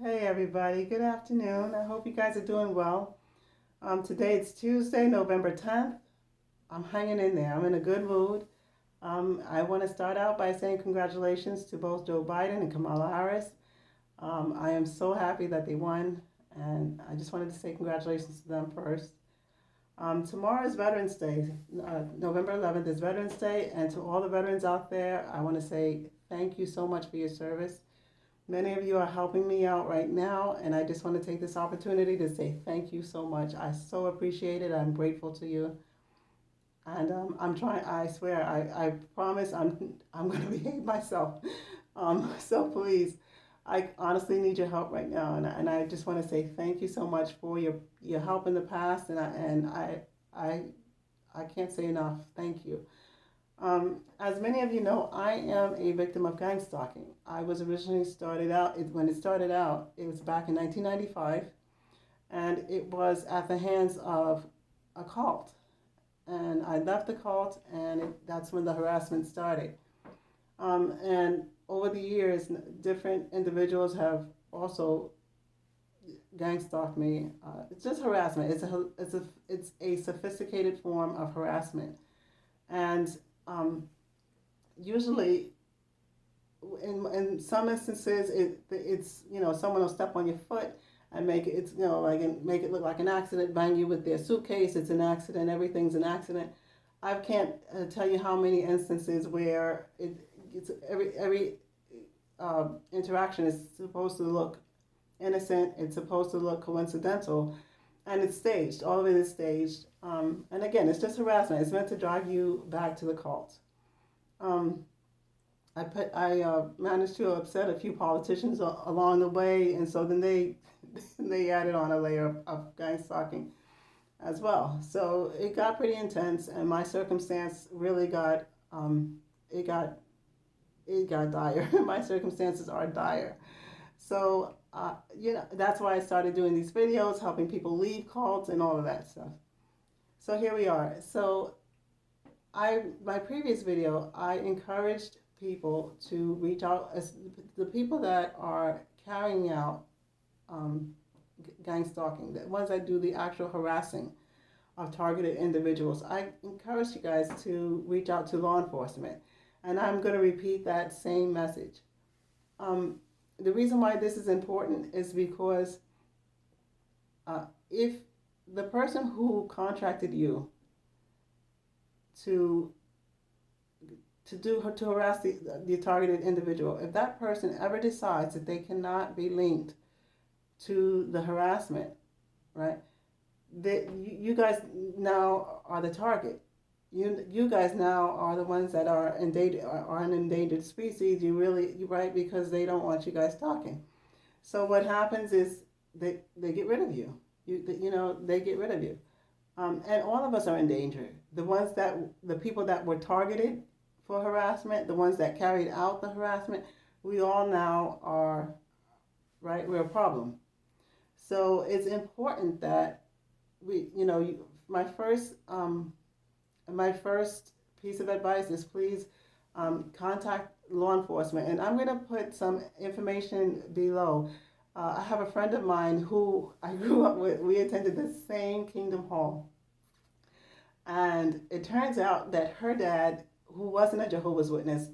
Hey everybody, good afternoon. I hope you guys are doing well. Today it's Tuesday, November 10th. I'm hanging in there. I'm in a good mood. I want to start out by saying congratulations to both Joe Biden and Kamala Harris. I am so happy that they won, and I just wanted to say congratulations to them first. Tomorrow is Veterans Day. November 11th is Veterans Day, and to all the veterans out there, I want to say thank you so much for your service. Many of you are helping me out right now, and I just want to take this opportunity to say thank you so much. I so appreciate it. I'm grateful to you, and I'm trying. I swear, I promise, I'm going to behave myself. So please, I honestly need your help right now, and I just want to say thank you so much for your help in the past, and I can't say enough. Thank you. As many of you know, I am a victim of gang stalking. I was originally when it started out, it was back in 1995, and it was at the hands of a cult. And I left the cult, and that's when the harassment started. And over the years, different individuals have also gang stalked me. It's just harassment. It's a sophisticated form of harassment, and usually in some instances it's someone will step on your foot and make it it's like and make it look like an accident, bang you with their suitcase, it's an accident, everything's an accident. I can't tell you how many instances where it's every interaction is supposed to look innocent, it's supposed to look coincidental, and it's staged. All of it is staged, and again, it's just harassment. It's meant to drive you back to the cult. um, I managed to upset a few politicians along the way, and so then they they added on a layer of gang stalking as well. So it got pretty intense, and my circumstance really got it got it got dire. My circumstances are dire. So that's why I started doing these videos, helping people leave cults and all of that stuff. So here we are. So my previous video, I encouraged people to reach out as the people that are carrying out um, gang stalking, the ones that do the actual harassing of targeted individuals. I encourage you guys to reach out to law enforcement, and I'm going to repeat that same message. Um, the reason why this is important is because if the person who contracted you to to harass the targeted individual, if that person ever decides that they cannot be linked to the harassment, right? That you guys now are the target. You guys now are the ones that are endangered, are an endangered species. You right, because they don't want you guys talking. So what happens is they get rid of you. They get rid of you. And all of us are in danger. The people that were targeted for harassment, the ones that carried out the harassment, we all now are, right, we're a problem. So it's important that my first piece of advice is please contact law enforcement. And I'm going to put some information below. I have a friend of mine who I grew up with. We attended the same Kingdom Hall. And it turns out that her dad, who wasn't a Jehovah's Witness,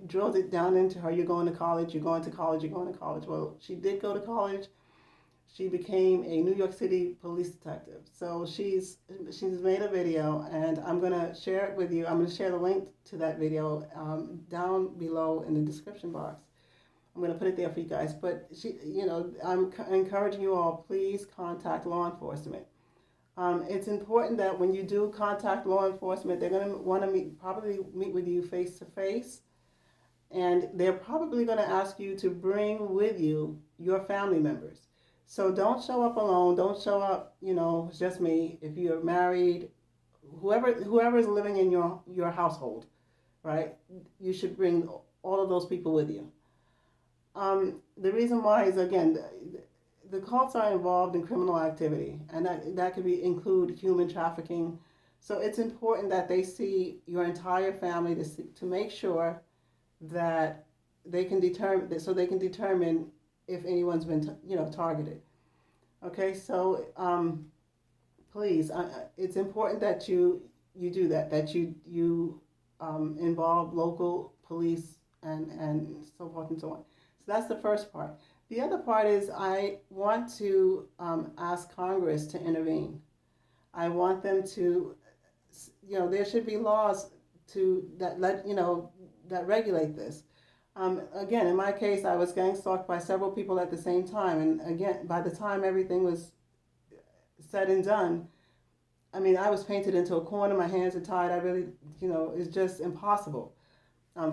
drilled it down into her: you're going to college, you're going to college, you're going to college. Well, she did go to college. She became a New York City police detective. So she's made a video, and I'm going to share it with you. I'm going to share the link to that video down below in the description box. I'm going to put it there for you guys. But I'm encouraging you all, please contact law enforcement. It's important that when you do contact law enforcement, they're going to want to probably meet with you face to face, and they're probably going to ask you to bring with you your family members. So don't show up alone. Don't show up, it's just me. If you're married, whoever is living in your household, right? You should bring all of those people with you. The reason why is, again, the cults are involved in criminal activity, and that could include human trafficking. So it's important that they see your entire family to make sure that they can determine if anyone's been, targeted. Okay, so please, it's important that you do that. That you involve local police and so forth and so on. So that's the first part. The other part is I want to ask Congress to intervene. I want them to, there should be laws that regulate this. Again, in my case, I was gang stalked by several people at the same time, and again, by the time everything was said and done, I mean, I was painted into a corner. My hands are tied. I really, it's just impossible.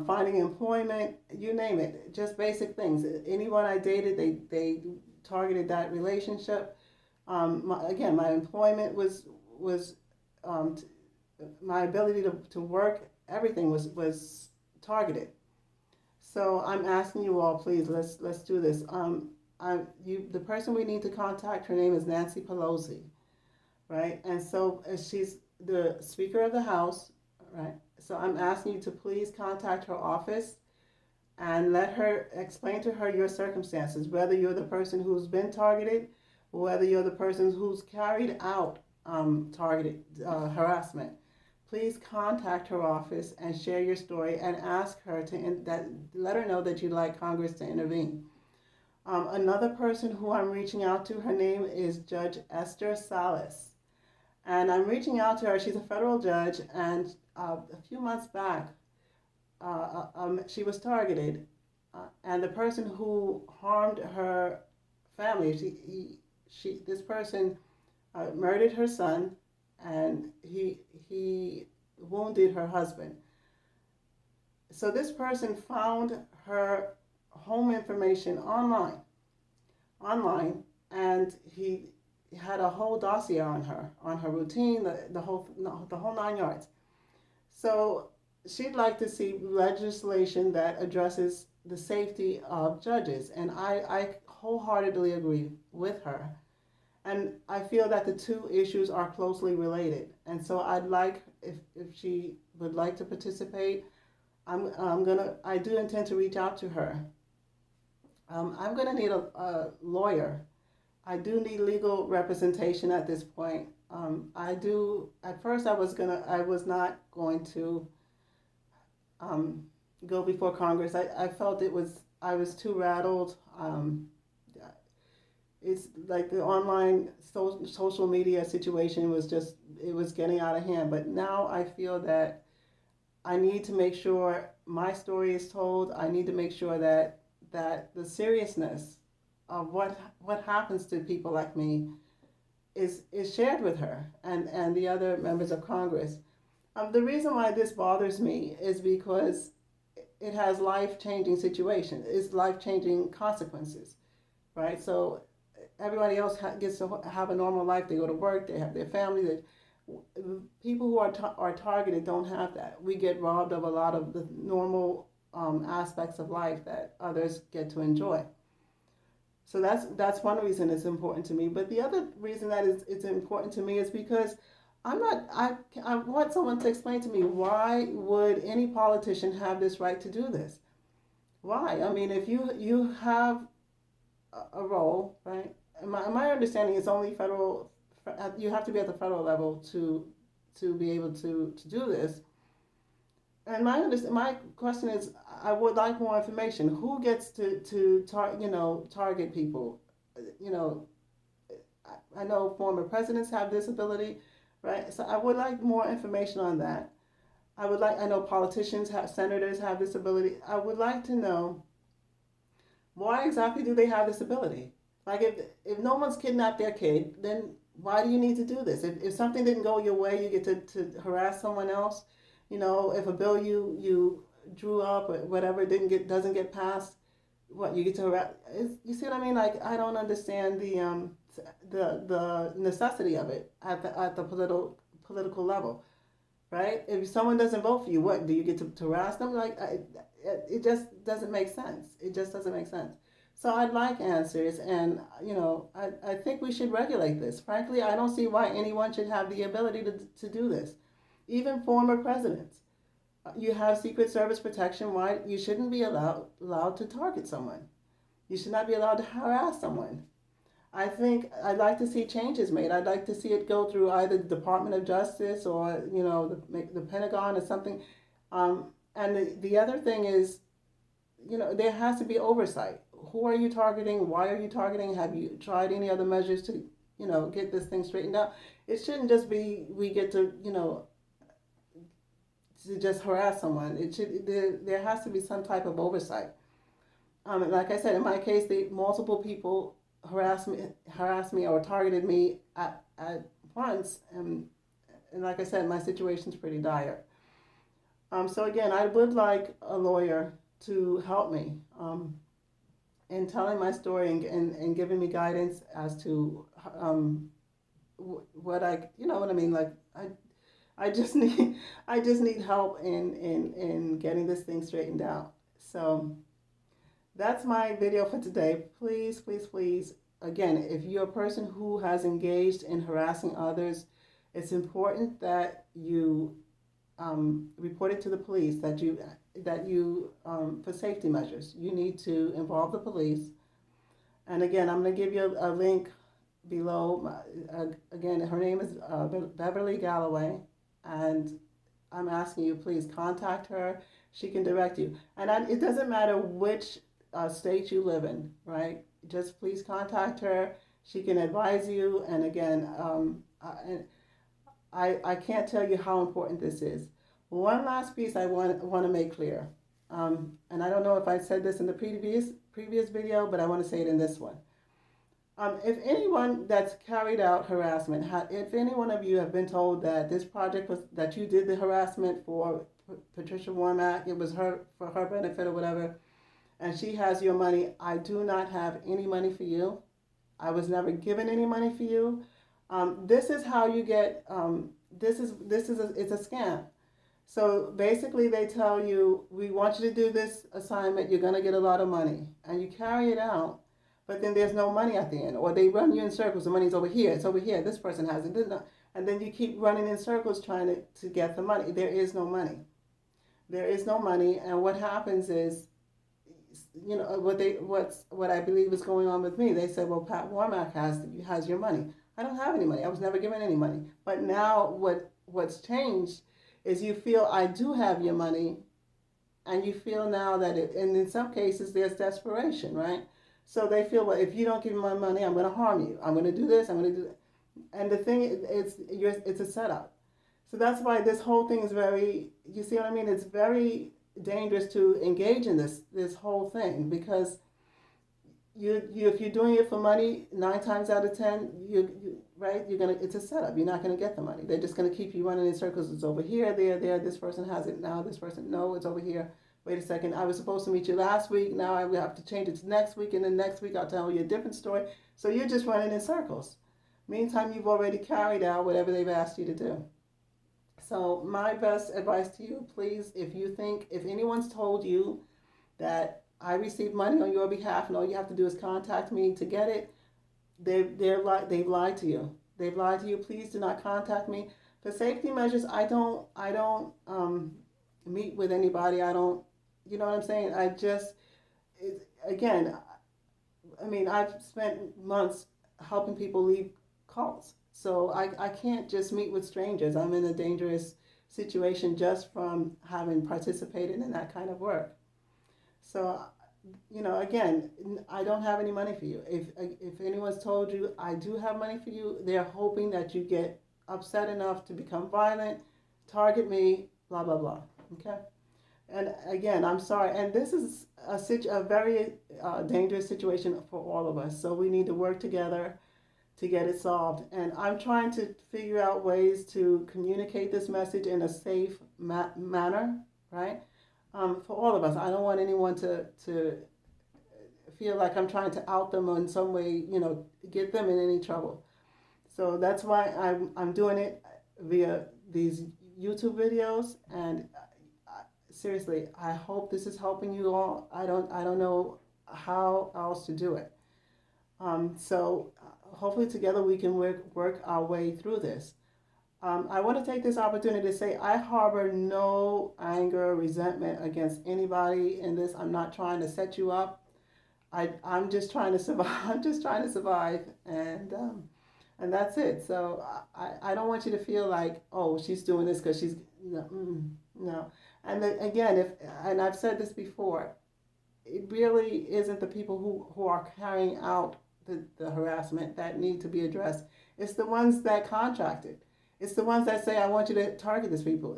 Finding employment, you name it, just basic things. Anyone I dated, they targeted that relationship. Again, my employment was um, my ability to work, everything was targeted. So I'm asking you all, please, let's do this. The person we need to contact, her name is Nancy Pelosi, right? And so she's the Speaker of the House, right? So I'm asking you to please contact her office and let her explain to her your circumstances, whether you're the person who's been targeted, or whether you're the person who's carried out targeted harassment. Please contact her office and share your story and ask her let her know that you'd like Congress to intervene. Another person who I'm reaching out to, her name is Judge Esther Salas. And I'm reaching out to her. She's a federal judge, and a few months back, she was targeted, and the person who harmed her family, this person murdered her son, and he wounded her husband. So this person found her home information online, and he had a whole dossier on her routine, the whole 9 yards. So she'd like to see legislation that addresses the safety of judges, and I wholeheartedly agree with her. And I feel that the two issues are closely related. And so I'd like, if she would like to participate, I do intend to reach out to her. I'm gonna need a lawyer. I do need legal representation at this point. At first I was not going to go before Congress. I felt I was too rattled. It's like the online social media situation it was getting out of hand. But now I feel that I need to make sure my story is told. I need to make sure that the seriousness of what happens to people like me is shared with her and the other members of Congress. The reason why this bothers me is because it has life-changing situations. It's life-changing consequences, right? So everybody else gets to have a normal life. They go to work. They have their family. People who are targeted don't have that. We get robbed of a lot of the normal aspects of life that others get to enjoy. So that's one reason it's important to me. But the other reason that it's important to me is because I want someone to explain to me, why would any politician have this right to do this? Why? I mean, if you have a role, right? My understanding is only federal. You have to be at the federal level to be able to do this. And my question is, I would like more information. Who gets to target people? You know, I know former presidents have this ability, right? So I would like more information on that. I know senators have this ability. I would like to know, why exactly do they have this ability? Like, if no one's kidnapped their kid, then why do you need to do this? If something didn't go your way, you get to harass someone else. If a bill you drew up or whatever doesn't get passed, what, you get to harass? You see what I mean? Like, I don't understand the necessity of it at the political level, right? If someone doesn't vote for you, what, do you get to harass them? Like, it just doesn't make sense. It just doesn't make sense. So I'd like answers, and I think we should regulate this. Frankly, I don't see why anyone should have the ability to do this. Even former presidents, you have Secret Service protection. Why you shouldn't be allowed to target someone? You should not be allowed to harass someone. I think I'd like to see changes made. I'd like to see it go through either the Department of Justice or, the Pentagon or something. And the other thing is, there has to be oversight. Who are you targeting? Why are you targeting? Have you tried any other measures to, get this thing straightened out? It shouldn't just be we get to just harass someone. There has to be some type of oversight. And like I said, in my case, multiple people harassed me or targeted me at once, and like I said, my situation's pretty dire. So again, I would like a lawyer to help me in telling my story and giving me guidance as to what what I mean. Like I just need help in getting this thing straightened out. So that's my video for today. Please, please, please, again, if you're a person who has engaged in harassing others, it's important that you report it to the police, that you for safety measures. You need to involve the police. And again, I'm going to give you a link below. Again, her name is Beverly Galloway, and I'm asking you, please contact her. She can direct you. And it doesn't matter which state you live in, right? Just please contact her. She can advise you. And again, I can't tell you how important this is. One last piece I want to make clear, and I don't know if I said this in the previous video, but I want to say it in this one. If anyone that's carried out harassment, if any one of you have been told that this project was that you did the harassment for Patricia Warmack, it was for her benefit or whatever, and she has your money, I do not have any money for you. I was never given any money for you. This is how you get. It's a scam. So basically, they tell you, we want you to do this assignment. You're going to get a lot of money, and you carry it out, but then there's no money at the end, or they run you in circles. The money's over here. It's over here. This person has it. And then you keep running in circles trying to get the money. There is no money. There is no money, and what happens is, what I believe is going on with me. They said, well, Pat Warmack has your money. I don't have any money. I was never given any money. But now what's changed is you feel I do have your money, and you feel now that and in some cases there's desperation, right? So they feel, well, if you don't give me my money, I'm going to harm you. I'm going to do this. I'm going to do that. And the thing it's a setup. So that's why this whole thing is very, you see what I mean? It's very dangerous to engage in this whole thing, because if you're doing it for money, 9 times out of 10, it's a setup. You're not gonna get the money. They're just gonna keep you running in circles. It's over here, there. This person has it now. This person, no, it's over here. Wait a second. I was supposed to meet you last week. Now I have to change it to next week, and then next week I'll tell you a different story. So you're just running in circles. Meantime, you've already carried out whatever they've asked you to do. So my best advice to you, please, if anyone's told you that I received money on your behalf and all you have to do is contact me to get it, they've lied to you. They've lied to you. Please do not contact me. For safety measures, I don't meet with anybody. I don't, you know what I'm saying? I've spent months helping people leave cults. So I can't just meet with strangers. I'm in a dangerous situation just from having participated in that kind of work. So, again, I don't have any money for you. If anyone's told you I do have money for you, they're hoping that you get upset enough to become violent, target me, blah, blah, blah. Okay? And again, I'm sorry. And this is a very dangerous situation for all of us. So we need to work together to get it solved. And I'm trying to figure out ways to communicate this message in a safe manner, right? For all of us. I don't want anyone to feel like I'm trying to out them or in some way, get them in any trouble. So that's why I'm doing it via these YouTube videos. And seriously, I hope this is helping you all. I don't know how else to do it. So hopefully together we can work our way through this. I want to take this opportunity to say I harbor no anger, resentment against anybody in this. I'm not trying to set you up. I'm just trying to survive. I'm just trying to survive, and that's it. So I don't want you to feel like, oh, she's doing this because she's no, no. And then, again, if and I've said this before, it really isn't the people who are carrying out the harassment that need to be addressed. It's the ones that contracted. It's the ones that say, I want you to target these people.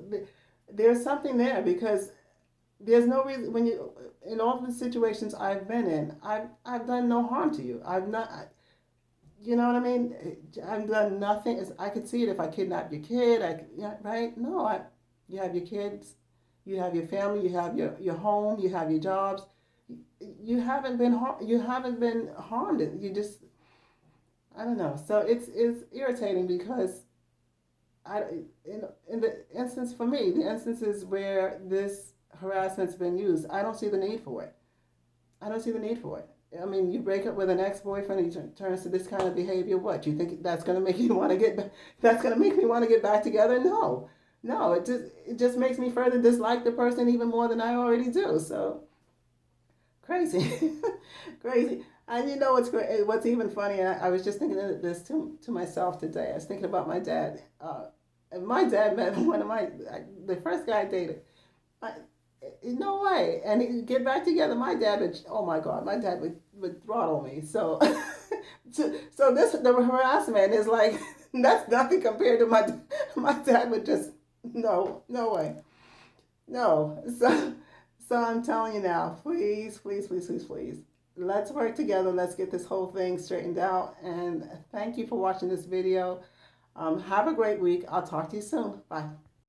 There's something there because there's no reason when you in all the situations I've been in, I've done no harm to you. I've not, you know what I mean? I've done nothing. I could see it if I kidnapped your kid. Yeah, right? No, you have your kids, you have your family, you have your home, you have your jobs. You haven't been harmed. You just, I don't know. So it's irritating because I in the instance for me, the instances where this harassment's been used, I don't see the need for it. I don't see the need for it. I mean, you break up with an ex-boyfriend, and he turns to this kind of behavior. What, you think that's going to make you want to get? That's going to make me want to get back together? No, no. It just makes me further dislike the person even more than I already do. So crazy, crazy. And you know what's great? What's even funny? I was just thinking of this to myself today. I was thinking about my dad. And my dad met one of the first guy I dated. I, no way. And he get back together. My dad would, oh my God, my dad would throttle me. So, so this the harassment is like that's nothing compared to my dad would just no way, no. So I'm telling you now, please, please, please, please, please, let's work together. Let's get this whole thing straightened out. And thank you for watching this video. Have a great week. I'll talk to you soon. Bye.